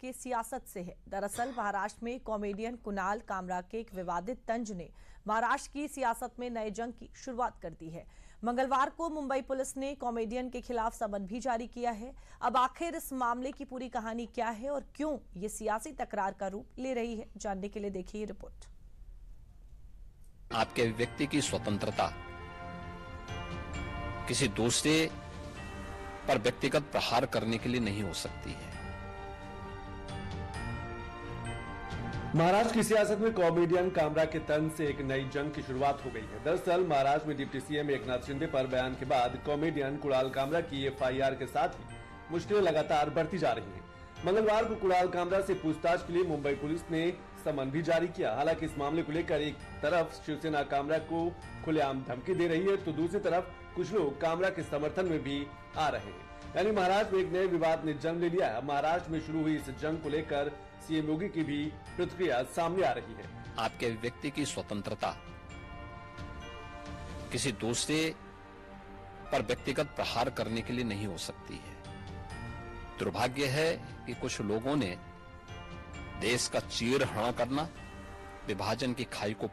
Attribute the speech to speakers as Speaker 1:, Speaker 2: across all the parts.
Speaker 1: के सियासत से है। दरअसल महाराष्ट्र में कॉमेडियन कुणाल कामरा के एक विवादित तंज ने महाराष्ट्र की सियासत में नए जंग की शुरुआत कर दी है। मंगलवार को मुंबई पुलिस ने कॉमेडियन के खिलाफ समन भी जारी किया है। अब आखिर इस मामले की पूरी कहानी क्या है और क्यों ये सियासी तकरार का रूप ले रही है, जानने के लिए देखिए रिपोर्ट।
Speaker 2: आपके व्यक्ति की स्वतंत्रता किसी दूसरे पर व्यक्तिगत प्रहार करने के लिए नहीं हो सकती है।
Speaker 3: महाराष्ट्र की सियासत में कॉमेडियन कामरा के तंज से एक नई जंग की शुरुआत हो गई है। दरअसल महाराष्ट्र में डिप्टी सीएम एकनाथ शिंदे पर बयान के बाद कॉमेडियन कुणाल कामरा की एफआईआर के साथ ही मुश्किलें लगातार बढ़ती जा रही हैं। मंगलवार को कुणाल कामरा से पूछताछ के लिए मुंबई पुलिस ने समन भी जारी किया। हालांकि इस मामले को लेकर एक तरफ शिवसेना कामरा को खुलेआम धमकी दे रही है, तो दूसरी तरफ कुछ लोग कामरा के समर्थन में भी आ रहे हैं। यानी महाराष्ट्र में एक नए विवाद ने जन्म ले लिया है। महाराष्ट्र में शुरू हुई इस जंग को लेकर सीएम योगी की भी प्रतिक्रिया सामने आ रही है।
Speaker 2: आपके व्यक्ति की स्वतंत्रता किसी दूसरे पर व्यक्तिगत प्रहार करने के लिए नहीं हो सकती है। दुर्भाग्य है कि कुछ लोगों ने देश का चीरहरण करना, विभाजन की खाई को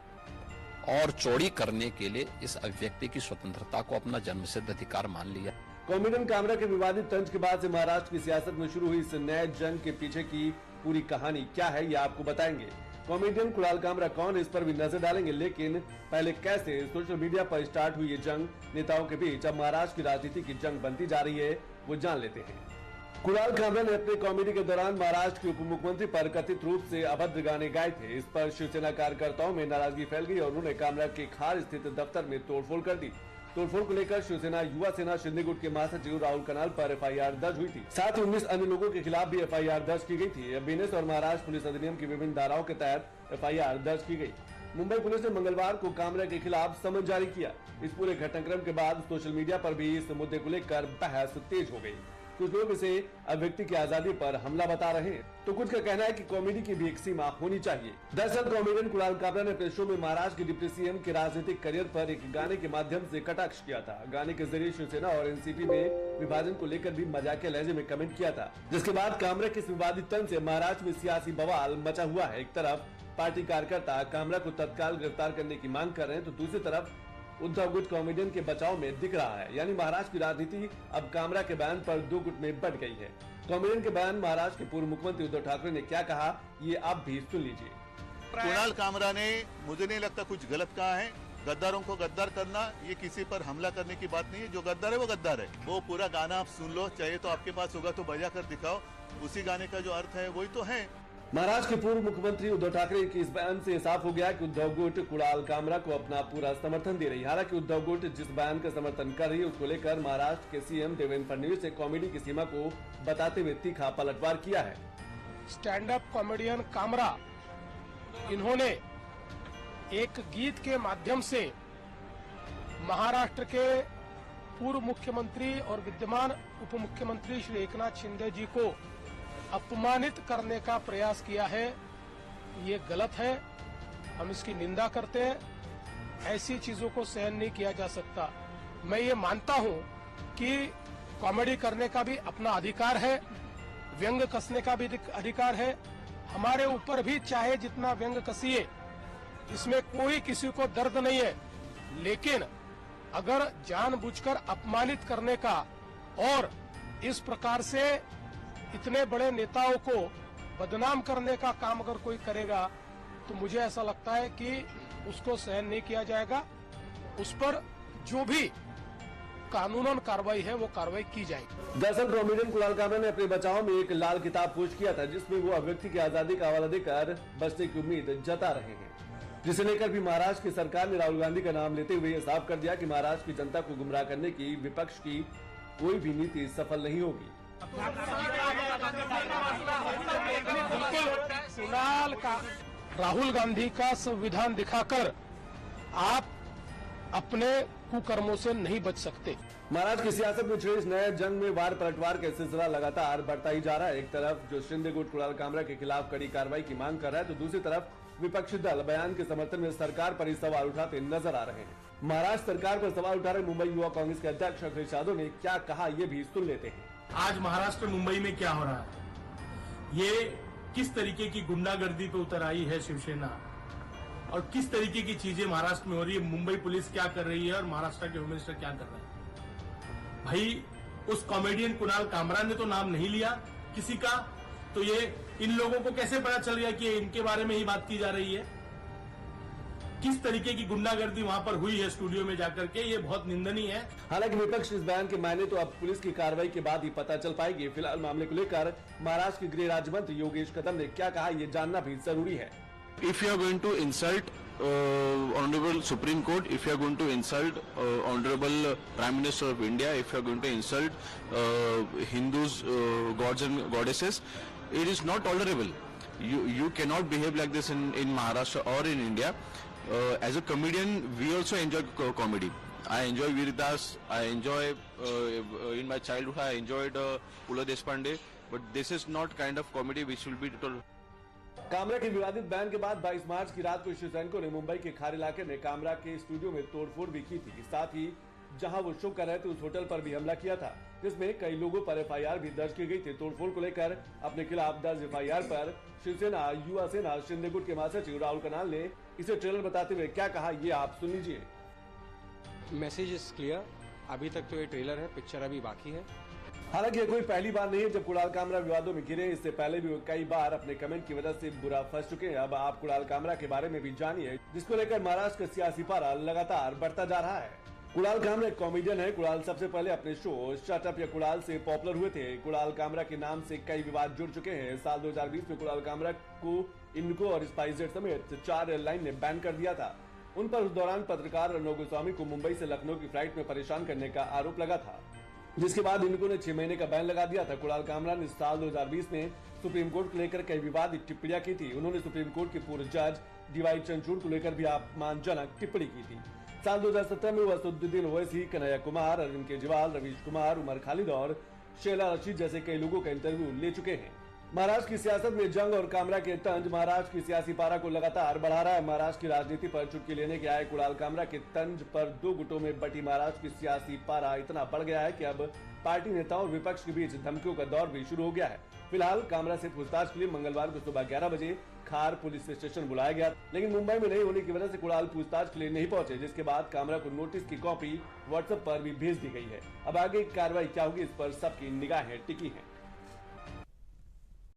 Speaker 2: और चौड़ी करने के लिए इस अभिव्यक्ति की स्वतंत्रता को अपना जन्मसिद्ध अधिकार मान लिया।
Speaker 3: कॉमेडियन कामरा के विवादित तंज के बाद से महाराष्ट्र की सियासत में शुरू हुई इस नए जंग के पीछे की पूरी कहानी क्या है, ये आपको बताएंगे। कॉमेडियन कुणाल कामरा कौन, इस पर भी नजर डालेंगे। लेकिन पहले कैसे सोशल मीडिया पर स्टार्ट हुई ये जंग नेताओं के बीच अब महाराष्ट्र की राजनीति की जंग बनती जा रही है, वो जान लेते हैं। कुणाल कामरा ने अपने कॉमेडी के दौरान महाराष्ट्र के उप मुख्यमंत्री पर कथित रूप से अभद्र गाने गाए थे। इस पर शिवसेना कार्यकर्ताओं में नाराजगी फैल गई और उन्होंने कामरा के खार स्थित दफ्तर में तोड़फोड़ कर दी। तोड़फोड़ को लेकर शिवसेना युवा सेना शिंदे गुट के महासचिव राहुल कनाल पर एफआईआर दर्ज हुई थी। साथ ही 19 अन्य लोगों के खिलाफ भी एफआईआर दर्ज की गई थी। बीएनएस और महाराष्ट्र पुलिस अधिनियम की विभिन्न धाराओं के तहत एफआईआर दर्ज की गई। मुंबई पुलिस ने मंगलवार को कामरा के खिलाफ समन जारी किया। इस पूरे घटनाक्रम के बाद सोशल मीडिया पर भी इस मुद्दे को लेकर बहस तेज हो गई। कुछ लोग इसे अभिव्यक्ति की आजादी पर हमला बता रहे हैं, तो कुछ का कहना है कि कॉमेडी की भी एक सीमा होनी चाहिए। दरअसल कॉमेडियन कुणाल कामरा ने अपने शो में महाराष्ट्र के डिप्टी सीएम के राजनीतिक करियर पर एक गाने के माध्यम से कटाक्ष किया था। गाने के जरिए शिवसेना और एनसीपी ने विभाजन को लेकर भी मजाकिया लहजे में कमेंट किया था, जिसके बाद कामरा के इस विवादित तंज से महाराष्ट्र में सियासी बवाल मचा हुआ है। एक तरफ पार्टी कार्यकर्ता कामरा को तत्काल गिरफ्तार करने की मांग कर रहे हैं, तो दूसरी तरफ उद्धव गुट कॉमेडियन के बचाव में दिख रहा है। यानी महाराष्ट्र की राजनीति अब कामरा के बयान पर दो गुट में बंट गई है। कॉमेडियन के बयान महाराष्ट्र के पूर्व मुख्यमंत्री उद्धव ठाकरे ने क्या कहा, ये आप भी सुन लीजिए।
Speaker 4: कुणाल कामरा ने मुझे नहीं लगता कुछ गलत कहा है। गद्दारों को गद्दार करना ये किसी पर हमला करने की बात नहीं है। जो गद्दार है वो गद्दार है। वो पूरा गाना आप सुन लो, चाहिए तो आपके पास होगा तो बजा कर दिखाओ। उसी गाने का जो अर्थ है वही तो है।
Speaker 3: महाराष्ट्र के पूर्व मुख्यमंत्री उद्धव ठाकरे के इस बयान से साफ हो गया कि उद्धव गुट कुणाल कामरा को अपना पूरा समर्थन दे रही है। हालांकि उद्धव गुट जिस बयान का समर्थन कर रही है उसको लेकर महाराष्ट्र के सीएम देवेंद्र फडणवीस ने कॉमेडी की सीमा को बताते हुए तीखा पलटवार किया है।
Speaker 5: स्टैंड अप कॉमेडियन कामरा, इन्होंने एक गीत के माध्यम से महाराष्ट्र के पूर्व मुख्यमंत्री और विद्यमान उप मुख्यमंत्री श्री एकनाथ शिंदे जी को अपमानित करने का प्रयास किया है। ये गलत है, हम इसकी निंदा करते हैं। ऐसी चीजों को सहन नहीं किया जा सकता। मैं ये मानता हूं कि कॉमेडी करने का भी अपना अधिकार है, व्यंग कसने का भी अधिकार है। हमारे ऊपर भी चाहे जितना व्यंग कसिए, इसमें कोई किसी को दर्द नहीं है। लेकिन अगर जानबूझकर अपमानित करने का और इस प्रकार से इतने बड़े नेताओं को बदनाम करने का काम अगर कोई करेगा तो मुझे ऐसा लगता है कि उसको सहन नहीं किया जाएगा। उस पर जो भी कानूनन कार्रवाई है वो कार्रवाई की जाएगी।
Speaker 3: दरअसल कॉमेडियन कुणाल कामरा ने अपने बचाव में एक लाल किताब पोस्ट किया था, जिसमें वो अभिव्यक्ति की आजादी का हवाला देकर बचने की उम्मीद जता रहे हैं, जिसे लेकर भी महाराष्ट्र की सरकार ने राहुल गांधी का नाम लेते हुए साफ कर दिया कि महाराष्ट्र की जनता को गुमराह करने की विपक्ष की कोई भी नीति सफल नहीं होगी।
Speaker 5: कुणाल का राहुल गांधी का संविधान दिखाकर आप अपने कुकर्मों से नहीं बच सकते।
Speaker 3: महाराष्ट्र की सियासत में छिड़ी इस नए जंग में वार पलटवार का सिलसिला लगातार बढ़ता ही जा रहा है। एक तरफ जो शिंदे गुट कुणाल कामरा के खिलाफ कड़ी कार्रवाई की मांग कर रहा है, तो दूसरी तरफ विपक्षी दल बयान के समर्थन में सरकार पर ही सवाल उठाते नजर आ रहे हैं। महाराष्ट्र सरकार पर सवाल उठा रहे मुंबई युवा कांग्रेस के अध्यक्ष अखिलेश यादव ने क्या कहा, ये भी सुन लेते हैं।
Speaker 6: आज महाराष्ट्र मुंबई में क्या हो रहा है, ये किस तरीके की गुंडागर्दी पे उतर आई है शिवसेना और किस तरीके की चीजें महाराष्ट्र में हो रही है, मुंबई पुलिस क्या कर रही है और महाराष्ट्र के होम मिनिस्टर क्या कर रहे हैं। भाई उस कॉमेडियन कुणाल कामरा ने तो नाम नहीं लिया किसी का, तो ये इन लोगों को कैसे पता चल गया कि इनके बारे में ही बात की जा रही है। किस तरीके की गुंडागर्दी वहां पर हुई है स्टूडियो में जाकर के, ये बहुत निंदनीय है।
Speaker 3: हालांकि विपक्ष इस बयान के मायने तो अब पुलिस की कार्रवाई के बाद ही पता चल पाएगी। फिलहाल मामले को लेकर महाराष्ट्र के गृह राज्य मंत्री योगेश कदम ने क्या कहा, ये जानना भी जरूरी है।
Speaker 7: If you are going to insult Honorable Supreme Court, if you are going to insult Honorable Prime Minister of India, if you are going to insult Hindus, gods and goddesses, it is not tolerable. You cannot behave like this in Maharashtra or in India. As a comedian, we also enjoy comedy. I enjoy Veeridas. I enjoy in my childhood I enjoyed Pula Deshpande. But this is not kind of comedy which will be total.
Speaker 3: Kamra के विवादित बयान के बाद 22 मार्च की रात को शिव सैनिकों ने मुंबई के खार इलाके में कामरा के स्टूडियो में तोड़फोड़ भी की थी। साथ ही जहां वो शो कर रहे थे उस होटल पर भी हमला किया था, जिसमें कई लोगों पर एफआईआर भी दर्ज की गई थी। तोड़फोड़ को लेकर अपने खिलाफ दर्ज एफआईआर पर शिवसेना युवा सेना शिंदे गुट के महासचिव राहुल कनाल ने इसे ट्रेलर बताते हुए क्या कहा, ये आप सुन लीजिए।
Speaker 8: मैसेज इज क्लियर, अभी तक तो ये ट्रेलर है, पिक्चर अभी बाकी है।
Speaker 3: हालांकि ये कोई पहली बार नहीं है जब कुणाल कामरा विवादों में घिरे। इससे पहले भी वो कई बार अपने कमेंट की वजह से बुरा फंस चुके हैं। अब आप कुणाल कामरा के बारे में भी जानिए, जिसको लेकर महाराष्ट्र का सियासी पारा लगातार बढ़ता जा रहा है। कुणाल कामरा एक कॉमेडियन है। कुणाल सबसे पहले अपने शो शट अप या कुणाल से पॉपुलर हुए थे। कुणाल कामरा के नाम से कई विवाद जुड़ चुके हैं। साल 2020 में कुणाल कामरा को इनको और स्पाइसजेट समेत 4 एयरलाइन ने बैन कर दिया था। उन पर उस दौरान पत्रकार अर्णव गोस्वामी को मुंबई से लखनऊ की फ्लाइट में परेशान करने का आरोप लगा था, जिसके बाद इनको ने 6 महीने का बैन लगा दिया था। कुणाल कामरा ने साल 2020 में सुप्रीम कोर्ट को लेकर कई विवादित टिप्पणियां की थी। उन्होंने सुप्रीम कोर्ट के पूर्व जज डीवाई चंद्रचूड़ को लेकर भी अपमानजनक टिप्पणी की थी। साल 2017 में असदुद्दीन ओवैसी, कन्हैया कुमार, अरविंद केजरीवाल, रवीश कुमार, उमर खालिद और शेला रशीद जैसे कई लोगों का इंटरव्यू ले चुके हैं। महाराष्ट्र की सियासत में जंग और कामरा के तंज महाराष्ट्र की सियासी पारा को लगातार बढ़ा रहा है। महाराष्ट्र की राजनीति पर चुटकी लेने के आए कुणाल कामरा के तंज पर 2 गुटों में बटी महाराष्ट्र की सियासी पारा इतना बढ़ गया है कि अब पार्टी नेताओं और विपक्ष के बीच धमकियों का दौर भी शुरू हो गया है। फिलहाल कामरा से पूछताछ के लिए मंगलवार को सुबह 11 बजे खार पुलिस स्टेशन बुलाया गया, लेकिन मुंबई में नहीं होने की वजह से कुणाल पूछताछ के लिए नहीं पहुंचे, जिसके बाद कामरा को नोटिस की कॉपी व्हाट्सएप पर भी भेज दी गई है। अब आगे कार्रवाई क्या होगी, इस पर सबकी निगाहें टिकी हैं।